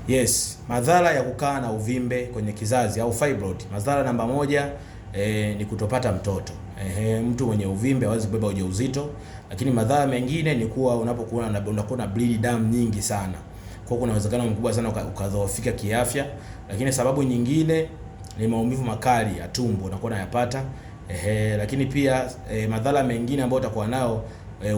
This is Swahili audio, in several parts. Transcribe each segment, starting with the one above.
Yes, madhara ya kukaa na uvimbe kwenye kizazi au fibroid. Madhara namba moja ni kutopata mtoto. Mtu mwenye uvimbe hawezi kubeba ujauzito, lakini madhara mengine ni kuwa unapokuwa na bleed damu nyingi sana. Kwa kuna uwezekano mkubwa sana ukadhoofika kiafya, lakini sababu nyingine ni maumivu makali ya tumbo unakuwa unayapata. Lakini pia madhara mengine ambayo utakuwa nao,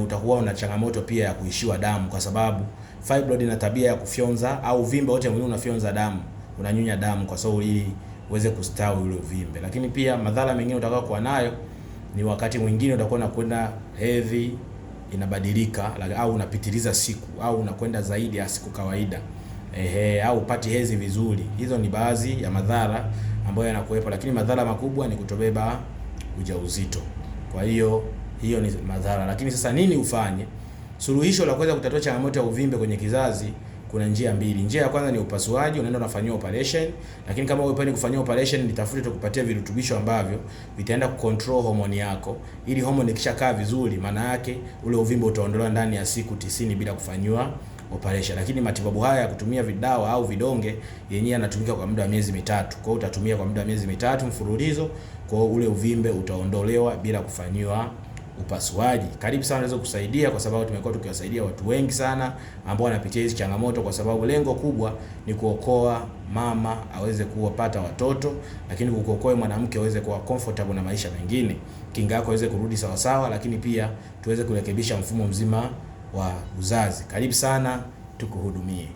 utakuwa una changamoto pia ya kuishiwa damu, kwa sababu fibroid ina tabia ya kufyonza, au uvimbe wote mwili unafyonza damu, unanyunya damu kwa sababu ili uweze kustawi ule uvimbe. Lakini pia madhara mengine utakao kuwa nayo ni wakati mwingine utakuwa unakwenda hedhi inabadilika, au unapitiliza siku, au unakwenda zaidi ya siku kawaida, au upati hedhi vizuri. Hizo ni baadhi ya madhara ambayo yanakuwepo, lakini madhara makubwa ni kutobeba ujauzito. Kwa hiyo ni madhara. Lakini sasa nini ufanye? Suluhisho la kuweza kutatua changamoto ya uvimbe kwenye kizazi, kuna njia mbili. Njia ya kwanza ni upasuaji, unaenda unafanyia operation, lakini kama wewe upende kufanyia operation, nitafute tukupatie virutubisho ambavyo vitaenda kucontrol homoni yako, ili homoni ikishakaa vizuri, maana yake ule uvimbe utaondolewa ndani ya siku 90 bila kufanywa operation. Lakini matibabu haya ya kutumia vidawa au vidonge yenyewe yanatumika kwa muda wa miezi mitatu. Kwa hiyo utatumia kwa muda wa miezi mitatu mfululizo, kwa ule uvimbe utaondolewa bila kufanywa upasuaji. Karibu sana, naweza kusaidia kwa sababu tumekuwa tukiwasaidia watu wengi sana ambao wanapitia hizi changamoto, kwa sababu lengo kubwa ni kuokoa mama aweze kuwapata watoto, lakini kuokoa mwanamke aweze kuwa comfortable na maisha mengine, kinga yako iweze kurudi sawa sawa, lakini pia tuweze kurekebisha mfumo mzima wa uzazi. Karibu sana, tukuhudumie.